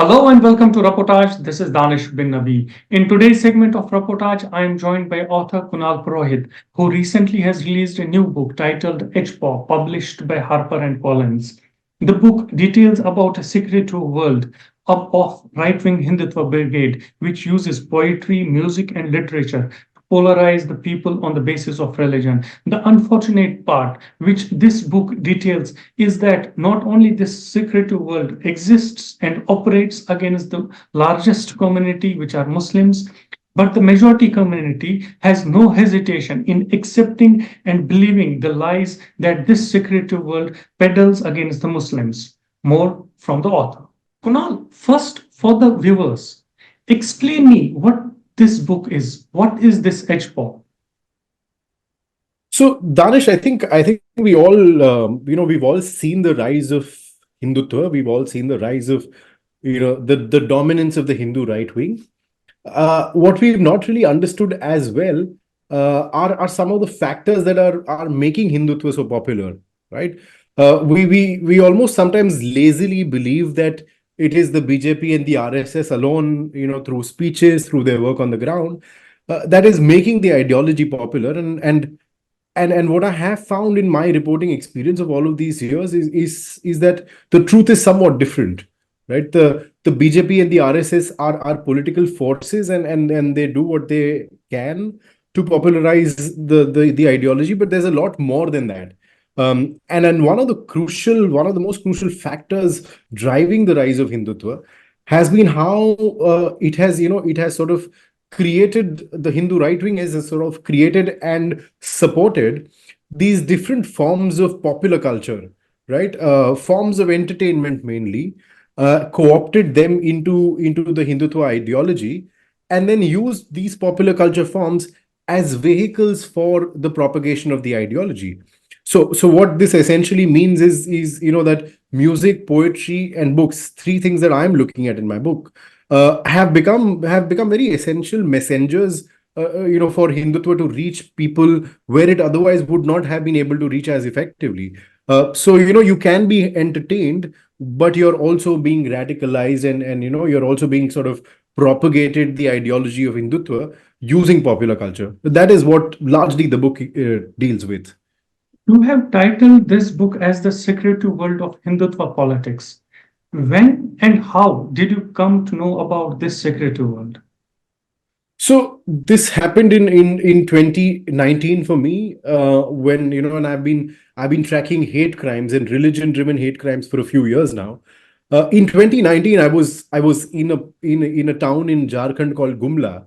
Hello and welcome to Roportaj. This is Danish bin Nabi. In today's segment of Roportaj, I am joined by author Kunal Purohit, who recently has released a new book titled HPOP, published by Harper and Collins. The book details about a secretive world of right-wing Hindutva brigade, which uses poetry, music, and literature polarize the people on the basis of religion. The unfortunate part, which this book details, is that not only this secretive world exists and operates against the largest community, which are Muslims, but the majority community has no hesitation in accepting and believing the lies that this secretive world peddles against the Muslims. More from the author. Kunal, first for the viewers, explain me what this book is. What is this HPOP? So, Danish, I think we all we've all seen the rise of Hindutva. We've all seen the rise of the dominance of the Hindu right wing. What we've not really understood as well are some of the factors that are making Hindutva so popular, right? We almost sometimes lazily believe that it is the BJP and the RSS alone, through speeches, through their work on the ground, that is making the ideology popular. And what I have found in my reporting experience of all of these years is that the truth is somewhat different, right? The BJP and the RSS are political forces, and they do what they can to popularize the ideology, but there's a lot more than that. And then one of the most crucial factors driving the rise of Hindutva has been how it has sort of created, the Hindu right wing has sort of created and supported these different forms of popular culture, right? Forms of entertainment mainly, co-opted them into the Hindutva ideology, and then used these popular culture forms as vehicles for the propagation of the ideology. So what this essentially means is that music, poetry, and books, three things that I'm looking at in my book, have become very essential messengers, for Hindutva to reach people where it otherwise would not have been able to reach as effectively. So you can be entertained, but you're also being radicalized, and you're also being sort of propagated the ideology of Hindutva using popular culture. That is what largely the book deals with. You have titled this book as The Secretive World of Hindutva Politics. When and how did you come to know about this secretive world? So this happened in 2019 for me, when and I've been tracking hate crimes and religion driven hate crimes for a few years now. In 2019, I was in a town in Jharkhand called Gumla,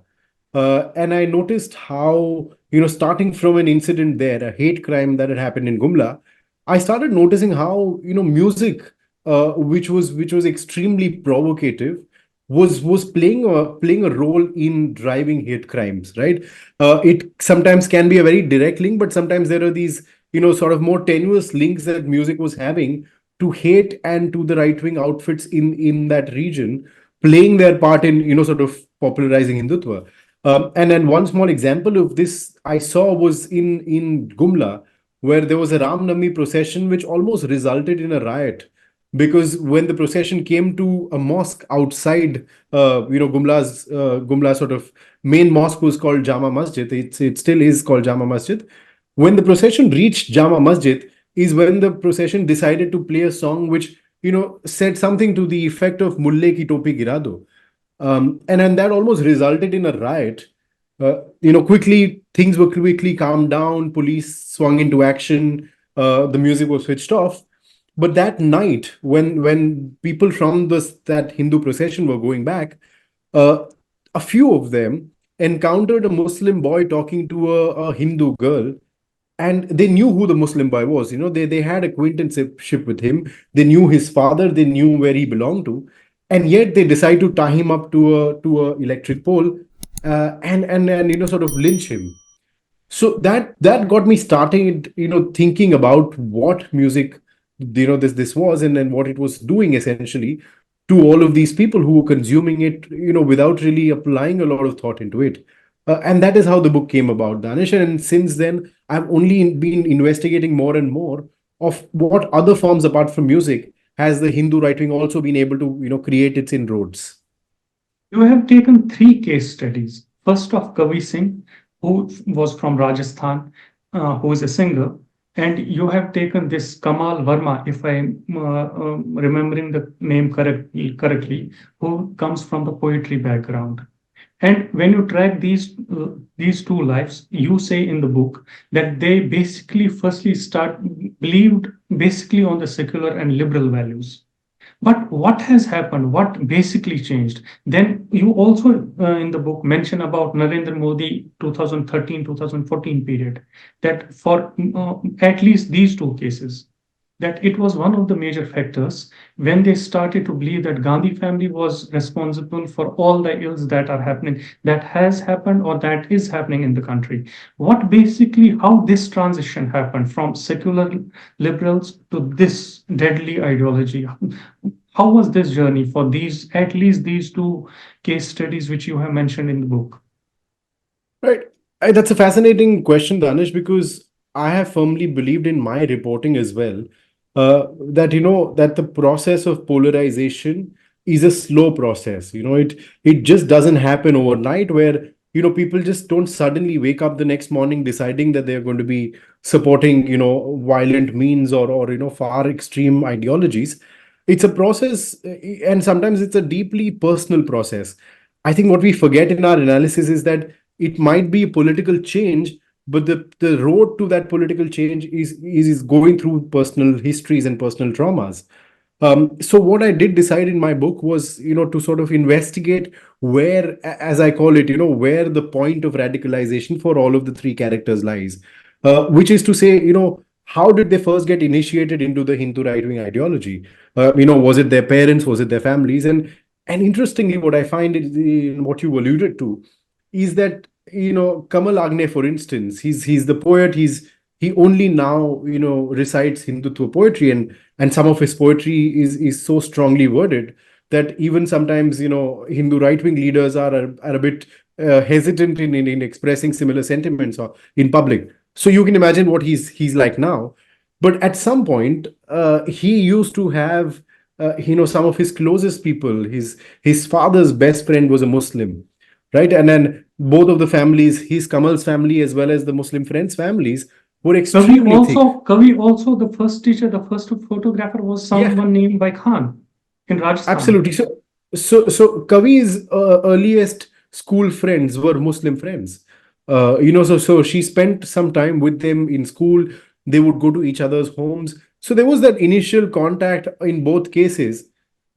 and I noticed how, starting from an incident there, a hate crime that had happened in Gumla, I started noticing how, music, which was extremely provocative, was playing a role in driving hate crimes, right? It sometimes can be a very direct link, but sometimes there are these, sort of more tenuous links that music was having to hate and to the right wing outfits in that region, playing their part in, sort of popularizing Hindutva. And then one small example of this I saw was in Gumla, where there was a Ram Navami procession which almost resulted in a riot, because when the procession came to a mosque outside, Gumla sort of main mosque was called Jama Masjid. It still is called Jama Masjid. When the procession reached Jama Masjid, is when the procession decided to play a song which, said something to the effect of Mulle ki topi gira do. And that almost resulted in a riot. Quickly, things were quickly calmed down. Police swung into action. The music was switched off. But that night, when people from that Hindu procession were going back, uh, a few of them encountered a Muslim boy talking to a Hindu girl, and they knew who the Muslim boy was. They had acquaintanceship with him. They knew his father. They knew where he belonged to, and yet they decide to tie him up to a electric pole, and sort of lynch him. So that got me starting, thinking about what music, this was, and then what it was doing essentially to all of these people who were consuming it, without really applying a lot of thought into it. And that is how the book came about, Danish. And since then, I've only been investigating more and more of what other forms apart from music has the Hindu right wing also been able to, create its inroads? You have taken three case studies. First of Kavi Singh, who was from Rajasthan, who is a singer, and you have taken this Kamal Varma, if I am remembering the name correctly, who comes from the poetry background. And when you track these two lives, you say in the book that they basically firstly start believed basically on the secular and liberal values. But what has happened? What basically changed? Then you also in the book mention about Narendra Modi 2013-2014 period, that for at least these two cases, that it was one of the major factors when they started to believe that Gandhi family was responsible for all the ills that are happening, that has happened or that is happening in the country. What basically, how this transition happened from secular liberals to this deadly ideology? How was this journey for these, at least these two case studies which you have mentioned in the book? Right. That's a fascinating question, Danish, because I have firmly believed in my reporting as well, that that the process of polarization is a slow process. It just doesn't happen overnight, where people just don't suddenly wake up the next morning deciding that they're going to be supporting violent means, or far extreme ideologies. It's a process, and sometimes it's a deeply personal process. I think what we forget in our analysis is that it might be a political change, but the road to that political change is going through personal histories and personal traumas. So what I did decide in my book was, to sort of investigate where, as I call it, where the point of radicalization for all of the three characters lies, which is to say, how did they first get initiated into the Hindu right-wing ideology? Was it their parents? Was it their families? And interestingly, what I find in what you alluded to is that Kamal Agne, for instance, he's the poet. He only now recites Hindutva poetry, and some of his poetry is so strongly worded that even sometimes Hindu right wing leaders are a bit hesitant in expressing similar sentiments or in public. So you can imagine what he's like now. But at some point, he used to have some of his closest people. His father's best friend was a Muslim, right? And then both of the families, his Kamal's family as well as the Muslim friends' families, were extremely thick. Kavi also, the first teacher, the first photographer was Yeah, someone named by Khan in Rajasthan. absolutely. So Kavi's earliest school friends were Muslim friends. So she spent some time with them in school. They would go to each other's homes. So there was that initial contact in both cases.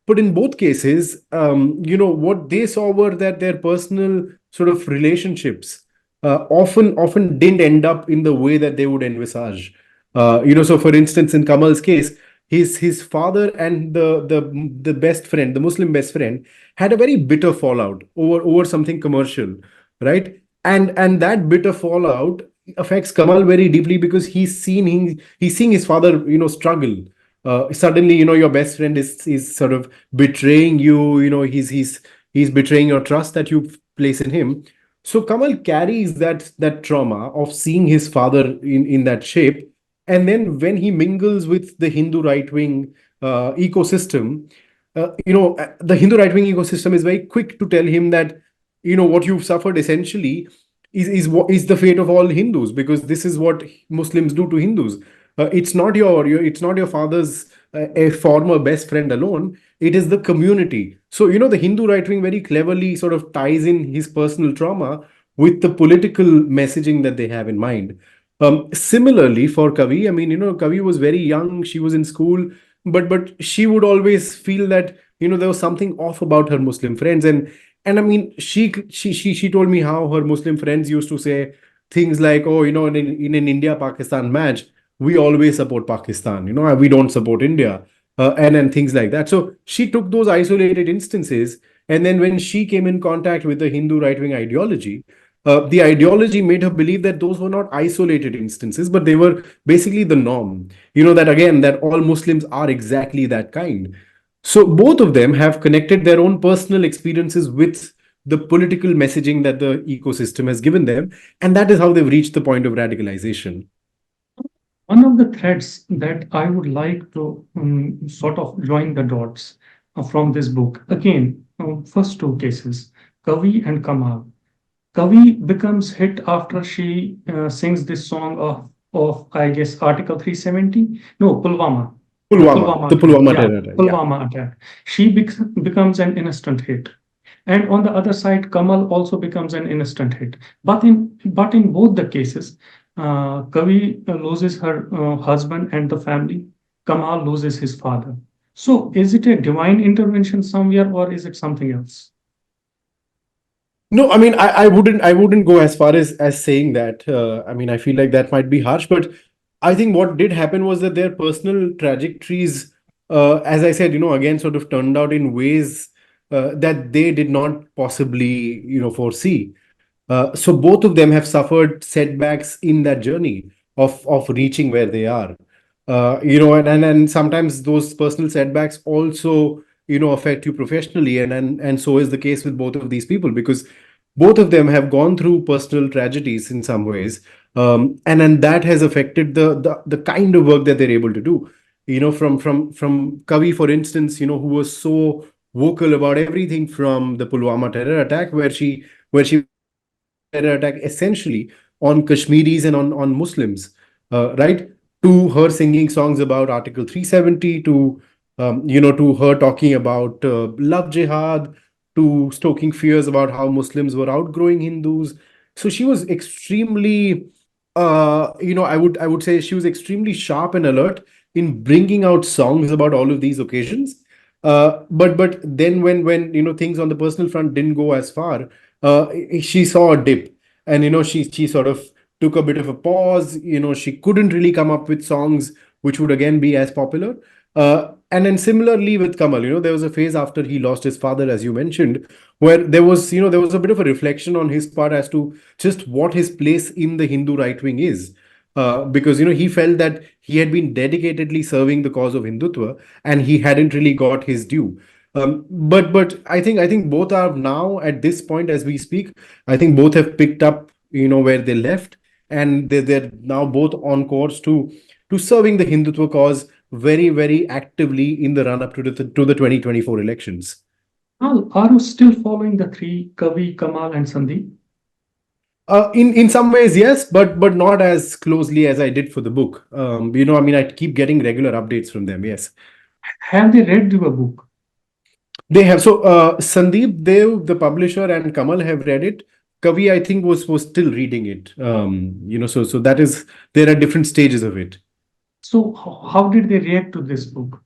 But in both cases, what they saw were that their personal sort of relationships often didn't end up in the way that they would envisage. So for instance, in Kamal's case, his father and the best friend, the Muslim best friend, had a very bitter fallout over something commercial, right? And that bitter fallout affects Kamal very deeply because he's seeing his father, struggle. Suddenly, your best friend is sort of betraying you. He's betraying your trust that you place in him. So Kamal carries that trauma of seeing his father in that shape, and then when he mingles with the Hindu right wing ecosystem, the Hindu right wing ecosystem is very quick to tell him that what you've suffered essentially is the fate of all Hindus, because this is what Muslims do to Hindus. It's not your father's a former best friend alone. It is the community. So the Hindu right wing very cleverly sort of ties in his personal trauma with the political messaging that they have in mind. Similarly, for Kavi, I mean, Kavi was very young. She was in school, but she would always feel that there was something off about her Muslim friends, and I mean, she told me how her Muslim friends used to say things like, oh, in an India Pakistan match, we always support Pakistan. We don't support India, and things like that. So she took those isolated instances, and then when she came in contact with the Hindu right wing ideology, the ideology made her believe that those were not isolated instances, but they were basically the norm. That again, that all Muslims are exactly that kind. So both of them have connected their own personal experiences with the political messaging that the ecosystem has given them, and that is how they've reached the point of radicalization. One of the threads that I would like to sort of join the dots from this book, again, first two cases, Kavi and Kamal. Kavi becomes hit after she sings this song of I guess Article 370. No, Pulwama. Pulwama, Pulwama the attack. Pulwama Yeah, terror attack. Yeah. Pulwama attack. She becomes an instant hit. And on the other side, Kamal also becomes an instant hit. But in both the cases, Kavi loses her husband and the family. Kamal loses his father. So is it a divine intervention somewhere, or is it something else? No, I mean, I wouldn't go as far as saying that. I mean, I feel like that might be harsh, but I think what did happen was that their personal trajectories, as I said, again, sort of turned out in ways that they did not possibly, foresee. So both of them have suffered setbacks in that journey of reaching where they are. And sometimes those personal setbacks also, affect you professionally, and so is the case with both of these people, because both of them have gone through personal tragedies in some ways, and that has affected the kind of work that they're able to do. From Kavi, for instance, who was so vocal about everything from the Pulwama terror attack, where she terror attack essentially on Kashmiris and on Muslims, right? To her singing songs about Article 370, to her talking about love jihad, to stoking fears about how Muslims were outgrowing Hindus. So she was extremely, I would say she was extremely sharp and alert in bringing out songs about all of these occasions. But then when things on the personal front didn't go as far, she saw a dip, and she sort of took a bit of a pause. She couldn't really come up with songs which would again be as popular. And then similarly with Kamal, there was a phase after he lost his father, as you mentioned, where there was a bit of a reflection on his part as to just what his place in the Hindu right wing is. Because he felt that he had been dedicatedly serving the cause of Hindutva, and he hadn't really got his due. But I think both are now at this point as we speak. I think both have picked up, where they left, and they're now both on course to serving the Hindutva cause very, very actively in the run up to the 2024 elections. Are you still following the three, Kavi, Kamal, and Sandi? In some ways, yes, but not as closely as I did for the book. I mean, I keep getting regular updates from them. Yes. Have they read your book? They have. So Sandeep Deo, the publisher, and Kamal have read it. Kavi, I think, was still reading it. So that is, there are different stages of it. So how did they react to this book?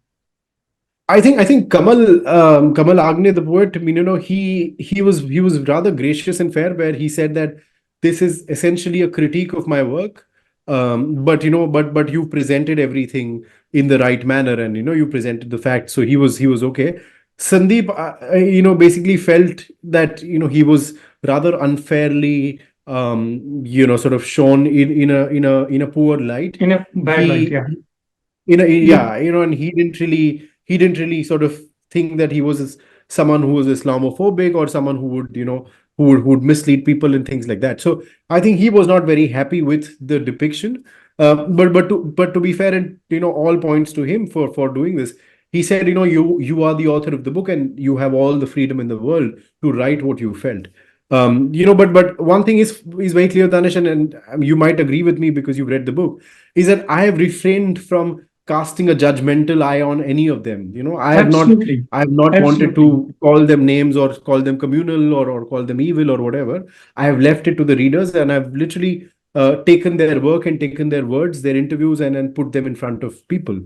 I think Kamal Agne, the poet, I mean, he was rather gracious and fair, where he said that this is essentially a critique of my work, but you presented everything in the right manner, and you presented the facts, so he was okay. Sandeep, basically felt that he was rather unfairly, sort of shown in a poor light. In a bad light, He yeah. You yeah, and he didn't really sort of think that he was someone who was Islamophobic, or someone who would mislead people and things like that. So I think he was not very happy with the depiction. But to be fair, and all points to him for doing this, he said, you are the author of the book, and you have all the freedom in the world to write what you felt. But one thing is very clear, Danish, and you might agree with me because you've read the book, is that I have refrained from casting a judgmental eye on any of them. absolutely, I have not wanted absolutely. to call them names, or call them communal, or call them evil, or whatever. I have left it to the readers, and I've literally taken their work and taken their words, their interviews, and put them in front of people.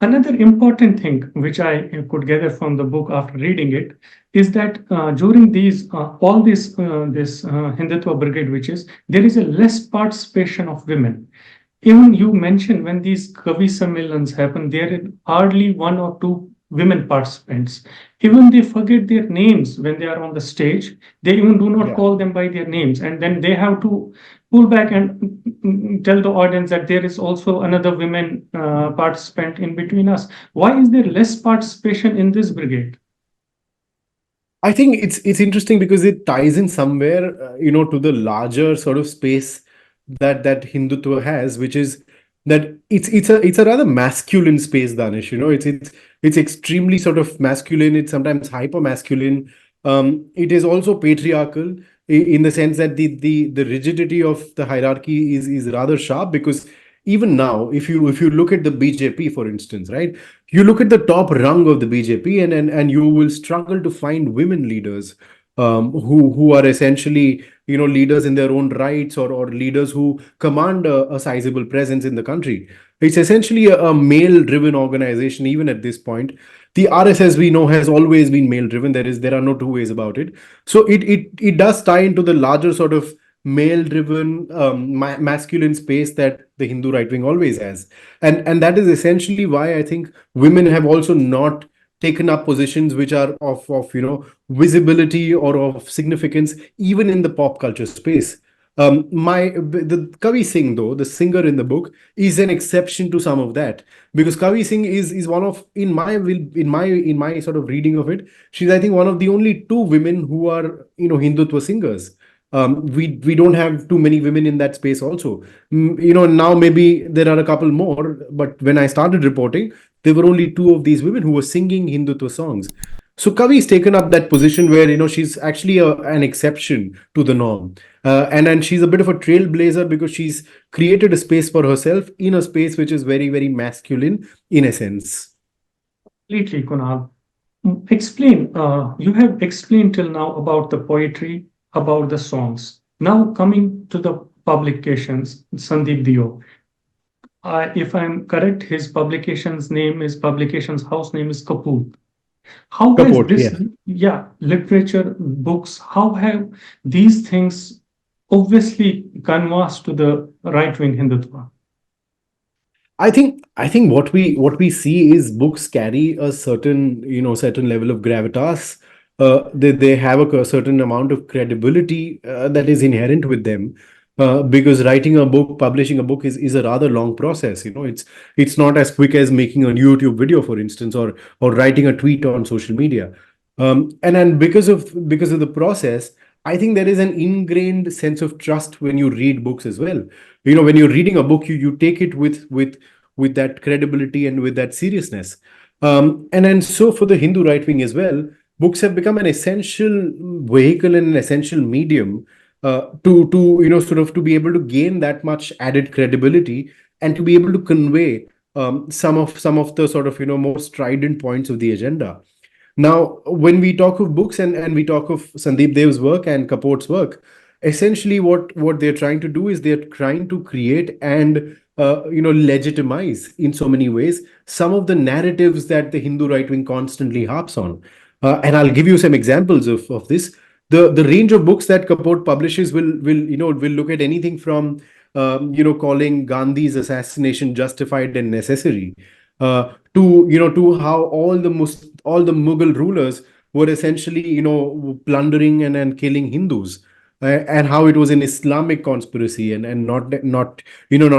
Another important thing which I could gather from the book after reading it is that during these all this Hindutva brigade, which is there is a less participation of women. Even you mentioned when these Kavi Sammelans happen, there are hardly one or two women participants. Even they forget their names when they are on the stage. They even do not Yeah. call them by their names. And then they have to pull back and tell the audience that there is also another women participant in between us. Why is there less participation in this brigade? I think it's interesting because it ties in somewhere, to the larger sort of space that Hindutva has, which is that it's a rather masculine space, Danish. It's extremely sort of masculine. It's sometimes hyper masculine. It is also patriarchal in the sense that the rigidity of the hierarchy is rather sharp, because even now, if you look at the BJP, for instance, right, you look at the top rung of the BJP, and you will struggle to find women leaders, who are essentially, leaders in their own rights, or leaders who command a sizable presence in the country. It's essentially a male driven organization, even at this point. The RSS, we know, has always been male driven. There are no two ways about it. So it does tie into the larger sort of male driven, masculine space that the Hindu right wing always has. And that is essentially why I think women have also not taken up positions which are of visibility or of significance, even in the pop culture space. The Kavi Singh, though, the singer in the book, is an exception to some of that, because Kavi Singh is one of, in my sort of reading of it, she's, I think, one of the only two women who are, Hindutva singers. We don't have too many women in that space also. Now maybe there are a couple more, but when I started reporting, there were only two of these women who were singing Hindutva songs. So Kavi's taken up that position where, she's actually an exception to the norm, and she's a bit of a trailblazer, because she's created a space for herself in a space which is very, very masculine in essence. Completely, Kunal. Explain, you have explained till now about the poetry, about the songs. Now coming to the publications, Sandeep Deo. If I'm correct, his publications house name is Kapoor. How has Support, this, yeah. yeah, literature, books, how have these things obviously canvassed to the right-wing Hindutva? I think what we see is books carry a certain level of gravitas. They have a certain amount of credibility that is inherent with them. Because writing a book, publishing a book is a rather long process. It's not as quick as making a YouTube video, for instance, or writing a tweet on social media. And then because of the process, I think there is an ingrained sense of trust when you read books as well. When you're reading a book, you take it with that credibility and with that seriousness. And so for the Hindu right wing as well, books have become an essential vehicle and an essential medium, to sort of to be able to gain that much added credibility, and to be able to convey some of the sort of more strident points of the agenda. Now, when we talk of books, and we talk of Sandeep Dev's work and Kapoor's work, essentially what they're trying to do is they're trying to create and legitimize in so many ways some of the narratives that the Hindu right wing constantly harps on. And I'll give you some examples of this. The range of books that Kapoor publishes will look at anything from calling Gandhi's assassination justified and necessary, to how all the Mughal rulers were essentially plundering and killing Hindus, and how it was an Islamic conspiracy, and not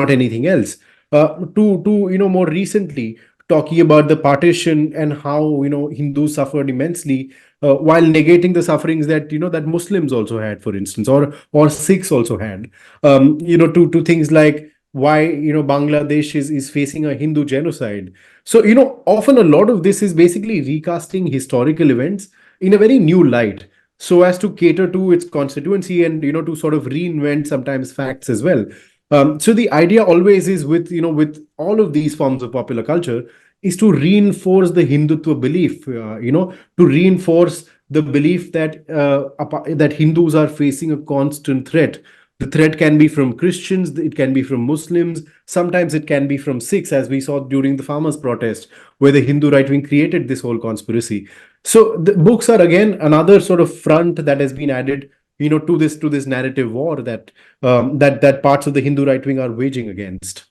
anything else. To more recently, talking about the partition and how Hindus suffered immensely, while negating the sufferings that Muslims also had, for instance, or Sikhs also had. To things like why Bangladesh is facing a Hindu genocide. So often a lot of this is basically recasting historical events in a very new light, so as to cater to its constituency, and to sort of reinvent sometimes facts as well. So the idea always is with all of these forms of popular culture, is to reinforce the Hindutva belief, to reinforce the belief that Hindus are facing a constant threat. The threat can be from Christians, it can be from Muslims, sometimes it can be from Sikhs, as we saw during the farmers' protest, where the Hindu right wing created this whole conspiracy. So the books are again another sort of front that has been added, to this narrative war that parts of the Hindu right wing are waging against.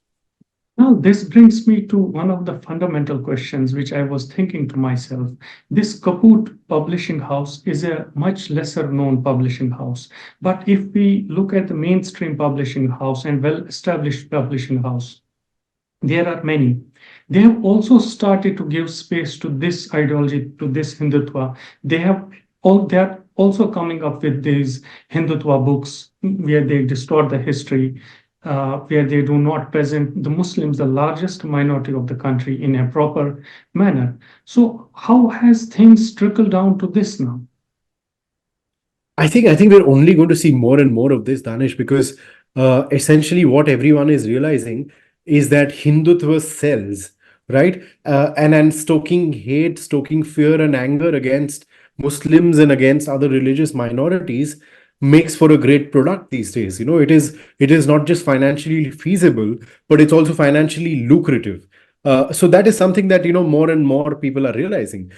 Now, this brings me to one of the fundamental questions which I was thinking to myself. This Kaput publishing house is a much lesser known publishing house. But if we look at the mainstream publishing house and well established publishing house, there are many. They have also started to give space to this ideology, to this Hindutva. They are also coming up with these Hindutva books where they distort the history. where they do not present the Muslims, the largest minority of the country, in a proper manner. So, how has things trickled down to this now? I think we're only going to see more and more of this, Danish, because essentially what everyone is realizing is that Hindutva sells, right? And stoking hate, stoking fear and anger against Muslims and against other religious minorities makes for a great product these days. It is not just financially feasible, but it's also financially lucrative. So that is something that more and more people are realizing.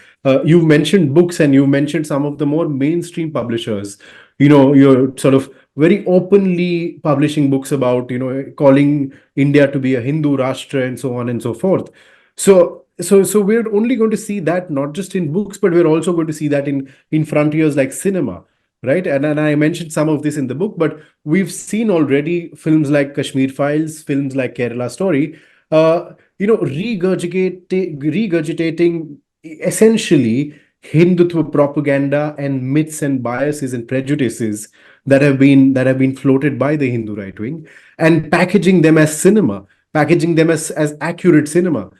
You've mentioned books, and you mentioned some of the more mainstream publishers. You're sort of very openly publishing books about calling India to be a Hindu Rashtra and so on and so forth. So we're only going to see that not just in books, but we're also going to see that in frontiers like cinema, right? And I mentioned some of this in the book, but we've seen already films like Kashmir Files, films like Kerala Story, regurgitating essentially Hindutva propaganda and myths and biases and prejudices that have been floated by the Hindu right wing, and packaging them as cinema, packaging them as accurate cinema.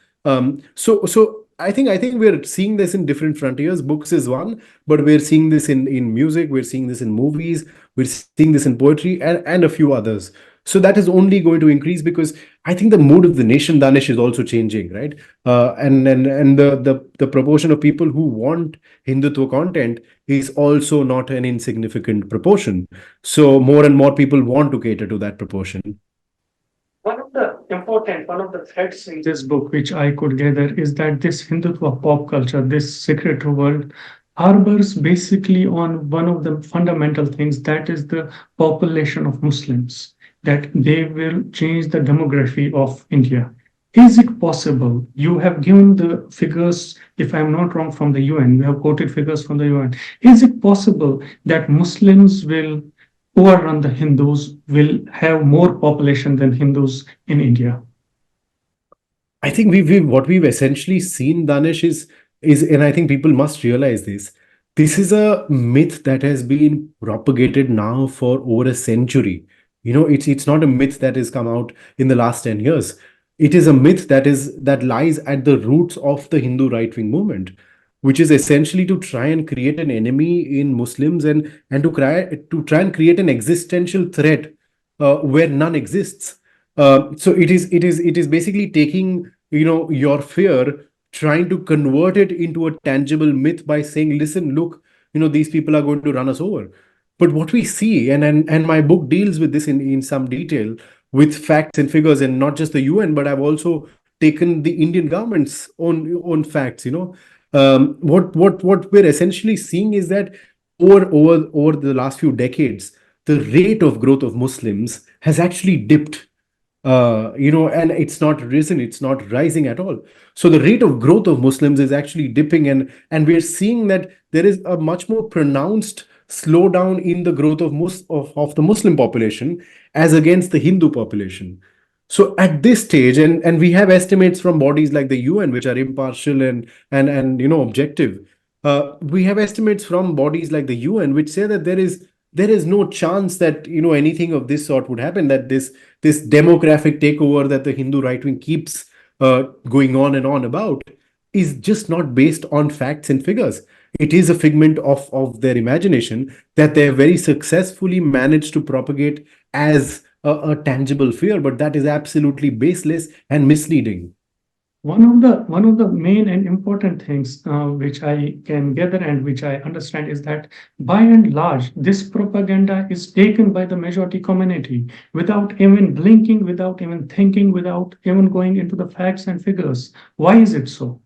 So I think we're seeing this in different frontiers. Books is one, but we're seeing this in music, we're seeing this in movies, we're seeing this in poetry, and a few others. So that is only going to increase because I think the mood of the nation, Danish, is also changing, right? And the proportion of people who want Hindutva content is also not an insignificant proportion. So more and more people want to cater to that proportion. One of the threads in this book, which I could gather, is that this Hindutva pop culture, this secretive world, harbors basically on one of the fundamental things, that is the population of Muslims, that they will change the demography of India. Is it possible? You have given the figures, if I'm not wrong, from the UN. You have quoted figures from the UN. Is it possible that Muslims will overrun the Hindus, will have more population than Hindus in India? I think we've what we've essentially seen, Danish, is and I think people must realize this. This is a myth that has been propagated now for over a century. It's not a myth that has come out in the last 10 years. It is a myth that lies at the roots of the Hindu right-wing movement, which is essentially to try and create an enemy in Muslims, and to try and create an existential threat where none exists. So it is basically taking your fear, trying to convert it into a tangible myth by saying, listen, look, these people are going to run us over. But what we see, and my book deals with this in some detail, with facts and figures, and not just the UN, but I've also taken the Indian government's own facts. What we're essentially seeing is that over the last few decades, the rate of growth of Muslims has actually dipped, and it's not risen, it's not rising at all. So the rate of growth of Muslims is actually dipping, and we're seeing that there is a much more pronounced slowdown in the growth of the Muslim population as against the Hindu population. So at this stage, and we have estimates from bodies like the UN, which are impartial and objective. We have estimates from bodies like the UN, which say that there is no chance that anything of this sort would happen. That this demographic takeover that the Hindu right wing keeps going on and on about is just not based on facts and figures. It is a figment of their imagination that they have very successfully managed to propagate as a tangible fear, but that is absolutely baseless and misleading. One of the main and important things which I can gather and which I understand is that by and large, this propaganda is taken by the majority community without even blinking, without even thinking, without even going into the facts and figures. Why is it so?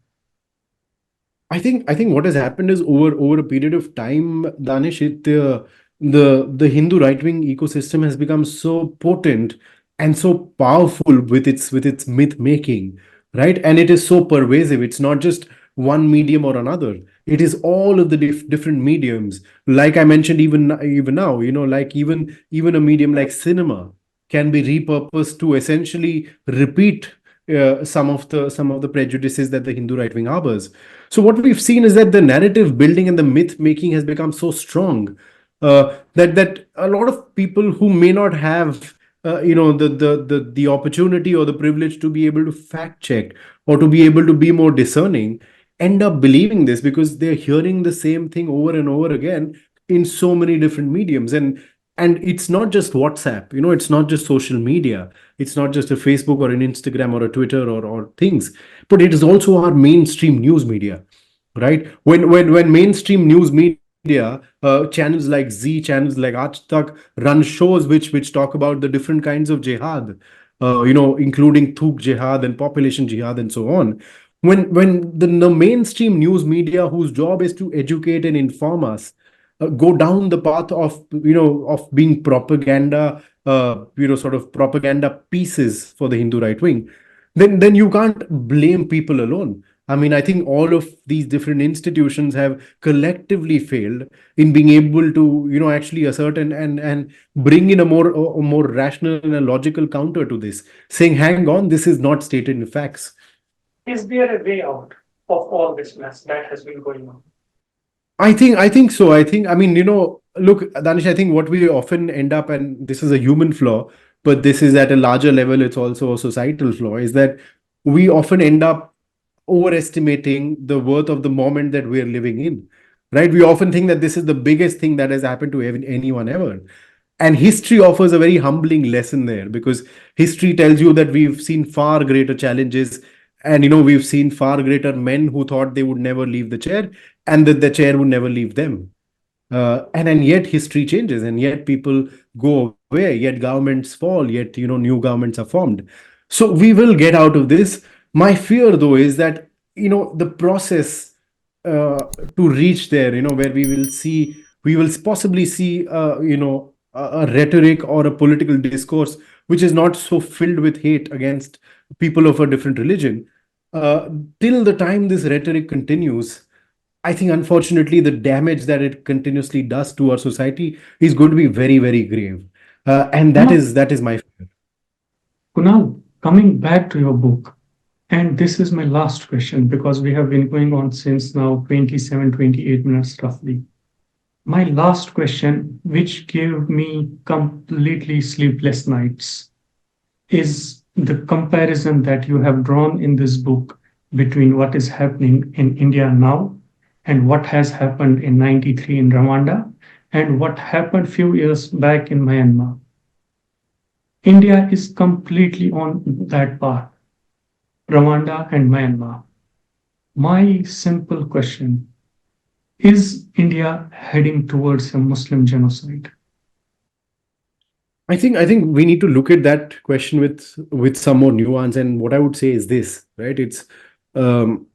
I think what has happened is over a period of time, Danish, the Hindu right wing ecosystem has become so potent and so powerful with its myth making, right? And it is so pervasive. It's not just one medium or another. It is all of the different mediums. Like I mentioned, even now, like even a medium like cinema can be repurposed to essentially repeat some of the prejudices that the Hindu right wing harbors. So what we've seen is that the narrative building and the myth making has become so strong that a lot of people who may not have the opportunity or the privilege to be able to fact check or to be able to be more discerning, end up believing this because they're hearing the same thing over and over again in so many different mediums. And it's not just WhatsApp, it's not just social media, it's not just a Facebook or an Instagram or a Twitter or things, but it is also our mainstream news media, right? When mainstream news media, channels like Z, channels like Aaj Tak run shows which talk about the different kinds of jihad, including Thuk jihad and population jihad and so on. When the mainstream news media, whose job is to educate and inform us, go down the path of of being propaganda, sort of propaganda pieces for the Hindu right wing, then you can't blame people alone. I mean, I think all of these different institutions have collectively failed in being able to, actually assert and bring in a more rational and a logical counter to this, saying, "Hang on, this is not stated in facts." Is there a way out of all this mess that has been going on? I think so. I mean, look, Danish, I think what we often end up, and this is a human flaw, but this is at a larger level, it's also a societal flaw, is that we often end up overestimating the worth of the moment that we're living in. Right? We often think that this is the biggest thing that has happened to anyone ever. And history offers a very humbling lesson there, because history tells you that we've seen far greater challenges, and we've seen far greater men who thought they would never leave the chair and that the chair would never leave them. And yet history changes, and yet people go away, yet governments fall, yet new governments are formed. So we will get out of this. My fear, though, is that the process to reach there, where we will possibly see a rhetoric or a political discourse which is not so filled with hate against people of a different religion. uh, till the time this rhetoric continues, I think, unfortunately, the damage that it continuously does to our society is going to be very, very grave. And that Kunal, is my fear. Kunal, coming back to your book, and this is my last question because we have been going on since now 27, 28 minutes roughly. My last question, which gave me completely sleepless nights, is the comparison that you have drawn in this book between what is happening in India now and what has happened in 93 in Rwanda and what happened few years back in Myanmar. India is completely on that path, Rwanda and Myanmar. My simple question, is India heading towards a Muslim genocide? I think we need to look at that question with some more nuance. And what I would say is this, right? It's um,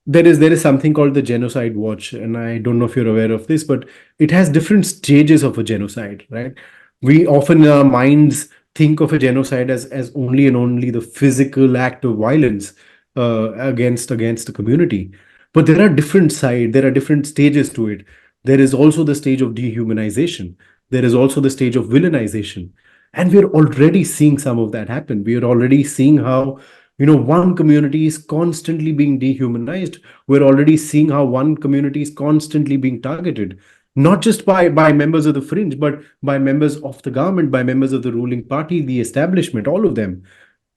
there is something called the genocide watch, and I don't know if you're aware of this, but it has different stages of a genocide, right? We often in our minds think of a genocide as only and only the physical act of violence against a community, but there are different stages to it. There is also the stage of dehumanization, there is also the stage of villainization, and we're already seeing some of that happen. We are already seeing how one community is constantly being dehumanized. We're already seeing how one community is constantly being targeted, not just by members of the fringe, but by members of the government, by members of the ruling party, the establishment, all of them,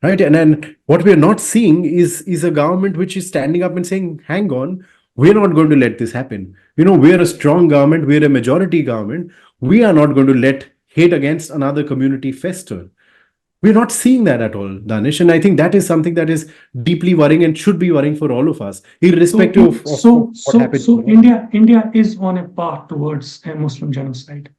right? And then what we're not seeing is a government which is standing up and saying, "Hang on, we're not going to let this happen. We're a strong government, we're a majority government, we are not going to let hate against another community fester." We're not seeing that at all, Danish. And I think that is something that is deeply worrying and should be worrying for all of us, So, irrespective of what happens so tomorrow. India is on a path towards a Muslim genocide.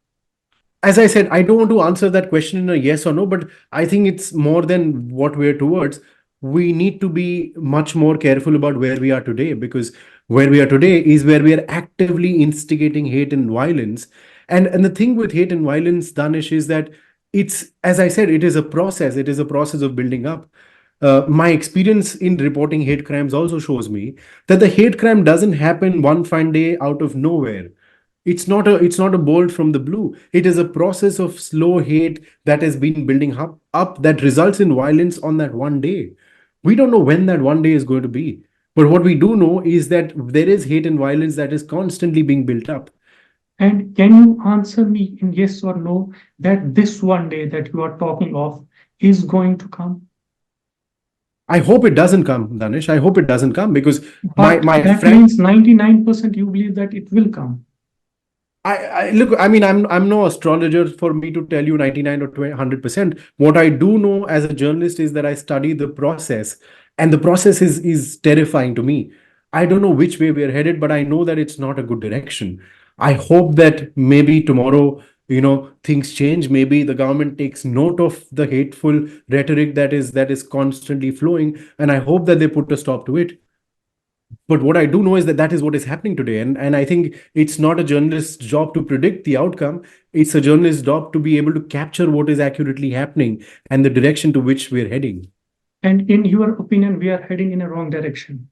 As I said, I don't want to answer that question in a yes or no, but I think it's more than what we're towards. We need to be much more careful about where we are today, because where we are today is where we are actively instigating hate and violence. And the thing with hate and violence, Danish, is that it's, as I said, it is a process. It is a process of building up. My experience in reporting hate crimes also shows me that the hate crime doesn't happen one fine day out of nowhere. It's not a bolt from the blue. It is a process of slow hate that has been building up that results in violence on that one day. We don't know when that one day is going to be, but what we do know is that there is hate and violence that is constantly being built up. And can you answer me in yes or no that this one day that you are talking of is going to come? I hope it doesn't come, Danish. I hope it doesn't come because But my that friend. means 99% you believe that it will come. I look. I mean, I'm no astrologer for me to tell you 99 or 100%. What I do know as a journalist is that I study the process, and the process is terrifying to me. I don't know which way we are headed, but I know that it's not a good direction. I hope that maybe tomorrow, things change. Maybe the government takes note of the hateful rhetoric that is constantly flowing, and I hope that they put a stop to it. But what I do know is that that is what is happening today, and I think it's not a journalist's job to predict the outcome. It's a journalist's job to be able to capture what is accurately happening and the direction to which we're heading. And in your opinion, we are heading in a wrong direction.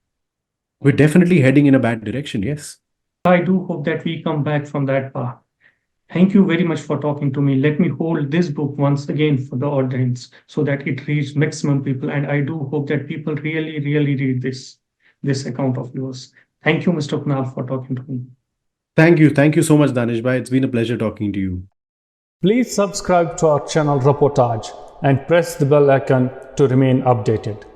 We're definitely heading in a bad direction, yes. I do hope that we come back from that path. Thank you very much for talking to me. Let me hold this book once again for the audience so that it reaches maximum people. And I do hope that people really, really read this account of yours. Thank you, Mr. Kunal, for talking to me. Thank you so much, Danish bhai. It's been a pleasure talking to you. Please subscribe to our channel Roportaj and press the bell icon to remain updated.